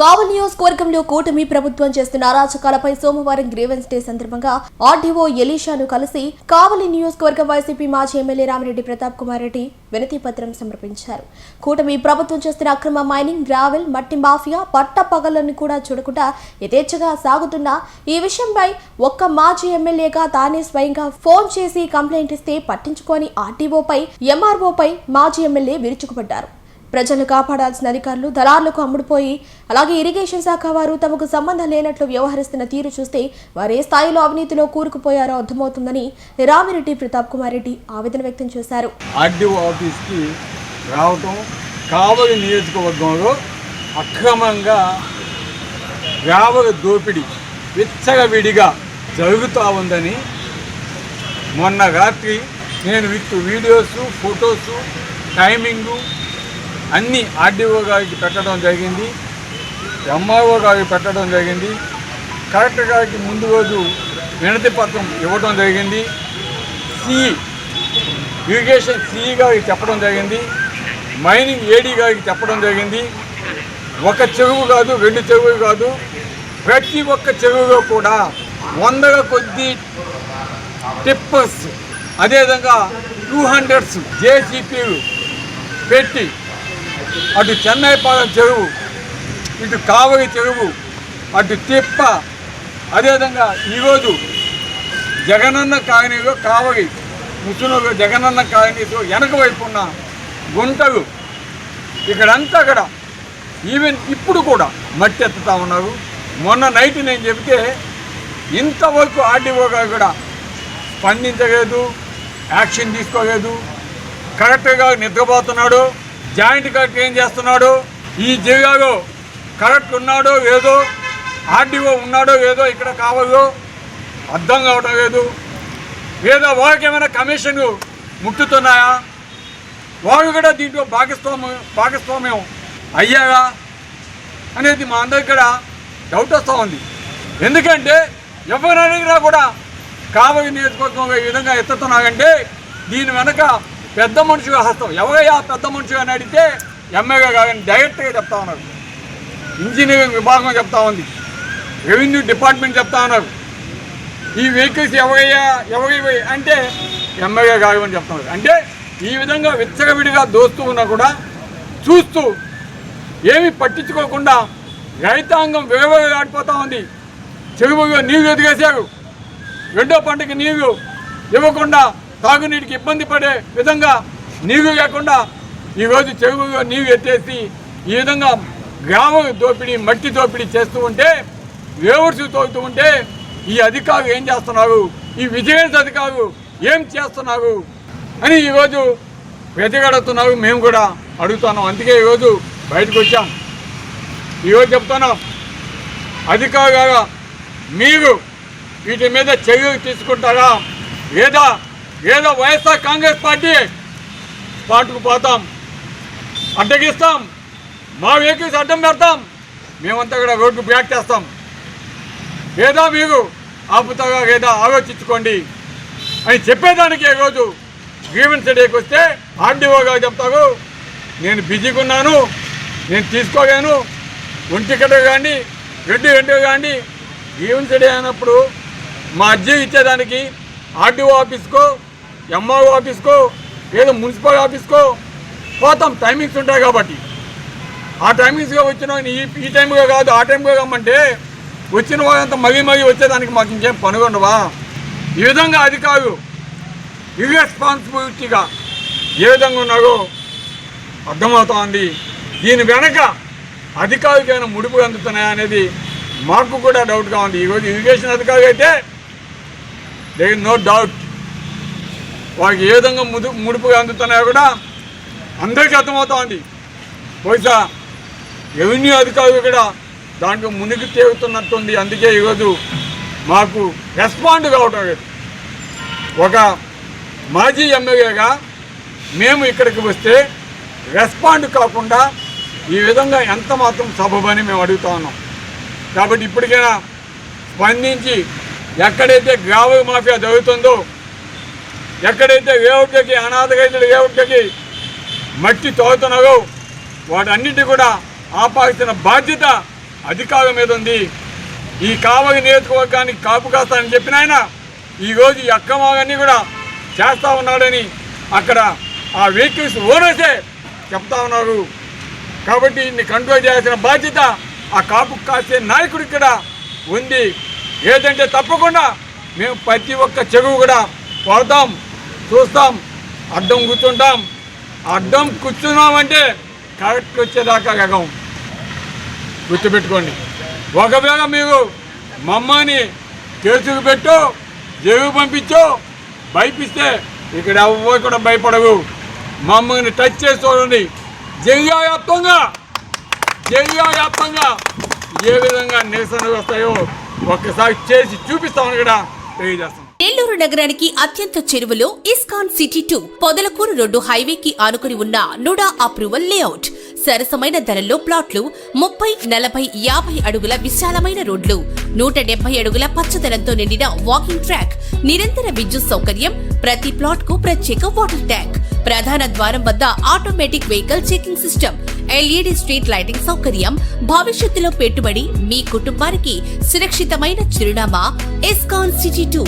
కావలి నియోజకవర్గంలో కూటమి ప్రభుత్వం చేస్తున్న అరాచకాలపై సోమవారం గ్రీవెన్స్ డే సందర్భంగా ఆర్డీఓ ఎలీషాను కలిసి కావలి నియోజకవర్గ వైసీపీ మాజీ ఎమ్మెల్యే రామిరెడ్డి ప్రతాప్ కుమార్ రెడ్డి వినతి పత్రం సమర్పించారు. కూటమి ప్రభుత్వం చేస్తున్న అక్రమ మైనింగ్, గ్రావెల్, మట్టి మాఫియా, పట్ట పగలను కూడా చూడకుండా యథేచ్ఛగా సాగుతున్న ఈ విషయంపై ఒక్క మాజీ ఎమ్మెల్యేగా తానే స్వయంగా ఫోన్ చేసి కంప్లైంట్ ఇస్తే పట్టించుకొని ఆర్డీఓపై, ఎంఆర్ఓపై మాజీ ఎమ్మెల్యే విరుచుకుపడ్డారు. ప్రజలను కాపాడాల్సిన అధికారులు దళారులకు అమ్ముడుపోయి, అలాగే ఇరిగేషన్ శాఖ వారు తమకు సంబంధం లేనట్లు వ్యవహరిస్తున్న తీరు చూస్తే వారే స్థాయిలో అవినీతిలో కూరుకుపోయారో అర్థమవుతుందని రామిరెడ్డి ప్రతాప్ కుమార్ రెడ్డి ఆవేదన వ్యక్తం చేశారు. ఆర్డీఓ ఆఫీస్కి రావటం కావలి నియోజకవర్గంలో అక్రమంగా గ్రావెల్ దోపిడీ విచ్చలవిడిగా జరుగుతూ ఉందని మొన్న రాత్రి నేను విత్ వీడియోస్, ఫొటోస్, టైమింగు అన్నీ ఆర్డీఓ గారికి పెట్టడం జరిగింది, ఎంఆర్ఓ గారికి పెట్టడం జరిగింది, కలెక్టర్ గారికి ముందు రోజు వినతి పత్రం ఇవ్వడం జరిగింది, ఇరిగేషన్ సిఈ గారికి చెప్పడం జరిగింది, మైనింగ్ ఏడీ గారికి చెప్పడం జరిగింది. ఒక చెరువు కాదు, 2 చెరువులు కాదు, ప్రతి ఒక్క చెరువులో కూడా 100 కొద్ది టిప్పర్స్, అదేవిధంగా 200 జేసీపీలు పెట్టి అటు చెన్నైపాలెం చెరువు, ఇటు కావలి చెరువు, అటు తిప్ప, అదేవిధంగా ఈరోజు జగనన్న కాలనీలో కావలి ముసునూరు జగనన్న కాలనీలో వెనక వైపు ఉన్న గుంటలు ఇక్కడంతా కూడా ఈవెన్ ఇప్పుడు కూడా మట్టి ఎత్తుతూ ఉన్నారు. మొన్న నైట్ నేను చెబితే ఇంతవరకు ఆర్డీఓ గారు కూడా స్పందించలేదు, యాక్షన్ తీసుకోలేదు. కలెక్టర్ గారు నిద్రపోతున్నాడు, జాయింట్ కలెక్టర్ ఏం చేస్తున్నాడు, ఈ జిల్లాలో కలెక్టర్ ఉన్నాడో ఏదో, ఆర్డీఓ ఉన్నాడో ఏదో ఇక్కడ కావాలో అర్థం కావడం లేదు. ఏదో వాళ్ళకి ఏమైనా కమిషన్ ముట్టుతున్నాయా, వాళ్ళు కూడా దీంట్లో భాగస్వామ్యం అయ్యారా అనేది మా అందరికి కూడా డౌట్ వస్తూ ఉంది. ఎందుకంటే ఎవరిని అడిగినా కూడా కావలి నియోజకవర్గంలో ఈ విధంగా ఎత్తుతున్నారంటే దీని వెనక పెద్ద మనుషుగా హస్తం. ఎవరయ్యా పెద్ద మనుషుగా అని అడిగితే ఎమ్మెల్యే గారిని డైరెక్ట్గా చెప్తా ఉన్నారు, ఇంజనీరింగ్ విభాగం చెప్తా ఉంది, రెవెన్యూ డిపార్ట్మెంట్ చెప్తా ఉన్నారు. ఈ వెహికల్స్ ఎవరి అంటే ఎమ్మెల్యే గారు అని చెప్తున్నారు. అంటే ఈ విధంగా విచ్చలవిడిగా దోస్తూ ఉన్నా కూడా చూస్తూ ఏమీ పట్టించుకోకుండా రైతాంగం విరవిరలాడిపోతూ ఉంది. చెరువులో నీళ్లు ఎదిగేశారు, 2వ పంటకి నీళ్లు ఇవ్వకుండా తాగునీటికి ఇబ్బంది పడే విధంగా నీళ్లు లేకుండా ఈరోజు చెరువులో నీళ్లు ఎత్తేసి ఈ విధంగా గ్రామ దోపిడీ, మట్టి దోపిడీ చేస్తూ ఉంటే, వేవర్స్ తోగుతూ ఉంటే ఈ అధికారులు ఏం చేస్తున్నారు, ఈ విజిలెన్స్ అధికారులు ఏం చేస్తున్నారు అని ఈరోజు ప్రతిగడుతున్నారు. మేము కూడా అడుగుతున్నాం. అందుకే ఈరోజు బయటకు వచ్చాం. ఈరోజు చెప్తున్నాం, అధికారులుగా మీరు వీటి మీద చర్యలు తీసుకుంటారా లేదా వైఎస్ఆర్ కాంగ్రెస్ పార్టీ స్పాట్కు పోతాం, అడ్డగిస్తాం, మా వెహికల్స్ అడ్డం పెడతాం, మేమంతా కూడా రోడ్డు బ్యాక్ చేస్తాం, లేదా మీరు ఆపుతాగా లేదా ఆలోచించుకోండి అని చెప్పేదానికి ఈరోజు గ్రీవెన్స్ డేకి వస్తే ఆర్డీఓ గారు చెప్తారు, నేను బిజీగా ఉన్నాను, నేను తీసుకోలేను, 1 గంట కానీ 2 గంటలు కానీ. గ్రీవెన్స్ డే అయినప్పుడు మా అర్జీ ఇచ్చేదానికి ఆర్డీఓ ఆఫీస్కో, ఎంఆర్ఓ ఆఫీస్కో, ఏదో మున్సిపల్ ఆఫీస్కో పోతాం. టైమింగ్స్ ఉంటాయి కాబట్టి ఆ టైమింగ్స్గా వచ్చిన ఈ టైంగా కాదు ఆ టైంగా కమ్మంటే వచ్చిన వాళ్ళంతా మరీ వచ్చేదానికి మాకు ఇంకేం పనుగొండవా? ఈ విధంగా అధికారులు ఇర్రెస్పాన్సిబిలిటీగా ఏ విధంగా ఉన్నారో అర్థమవుతోంది. దీని వెనక అధికారులకైనా ముడుపు అందుతున్నాయా అనేది మాకు కూడా డౌట్గా ఉంది. ఈరోజు ఇరిగేషన్ అధికారులు అయితే దేర్ ఇస్ నో డౌట్, వాళ్ళకి ఏ విధంగా ముడుపుగా అందుతున్నాయో కూడా అందరికీ అర్థమవుతోంది. బహుశా రెవెన్యూ అధికారులు కూడా దాంట్లో మునిగి తేలుతున్నట్టుంది. అందుకే ఈరోజు మాకు రెస్పాండ్ కావటం లేదు. ఒక మాజీ ఎమ్మెల్యేగా మేము ఇక్కడికి వస్తే రెస్పాండ్ కాకుండా ఈ విధంగా ఎంత మాత్రం సబబని మేము అడుగుతా ఉన్నాం. కాబట్టి ఇప్పటికైనా స్పందించి ఎక్కడైతే గ్రావెల్ మాఫియా జరుగుతుందో, ఎక్కడైతే లేఅవుట్లకి, అనాథ రైతుల లేఅవుట్లకి మట్టి తోగుతున్నారో వాటన్నిటి కూడా ఆపాల్సిన బాధ్యత అధికారం మీద ఉంది. ఈ కావలి నియోజకవర్గానికి కాపు కాస్తానని చెప్పిన ఆయన ఈరోజు ఈ అక్రమాలన్నీ కూడా చేస్తూ ఉన్నాడని అక్కడ ఆ వెహికల్స్ ఓనర్సే చెప్తా ఉన్నారు. కాబట్టి ఇన్ని కంట్రోల్ చేయాల్సిన బాధ్యత ఆ కాపు కాసే నాయకుడికి కూడా ఉంది. ఏదంటే తప్పకుండా మేము ప్రతి ఒక్క చెరువు కూడా పడతాం, చూస్తాం, అడ్డం కూర్చుంటాం. అడ్డం కూర్చున్నామంటే కరెక్ట్ వచ్చేదాకా రకం గుర్తుపెట్టుకోండి. ఒకవేళ మీరు మమ్మల్ని కేసుకు పెట్టు, జైలు పంపించు, భయపిస్తే ఇక్కడ ఎవరు కూడా భయపడవు. మమ్మల్ని టచ్ చేసి చూడండి. జిల్లా వ్యాప్తంగా ఏ విధంగా నిరసనలు వస్తాయో ఒక్కసారి చేసి చూపిస్తామని కూడా తెలియజేస్తాం. నెల్లూరు నగరానికి అత్యంత చెరువులో ఇస్కాన్ సిటీ 2 పొదలకూరు రోడ్డు హైవేకి ఆనుకుని ఉన్న నుడా అప్రూవల్ లేఅవుట్. సరసమైన ధరల్లో ప్లాట్లు, 30, 40, 50 అడుగుల విశాలమైన రోడ్లు, 170 అడుగుల పచ్చదనంతో నిండిన వాకింగ్ ట్రాక్, నిరంతర విద్యుత్ సౌకర్యం, ప్రతి ప్లాట్ కు ప్రత్యేక వాటర్ ట్యాంక్, ప్రధాన ద్వారం వద్ద automatic vehicle checking system, LED street lighting సౌకర్యం. భవిష్యత్తులో పెట్టుబడి మీ కుటుంబానికి సురక్షితమైన చిరునామా ఇస్కాన్ సిటీ 2.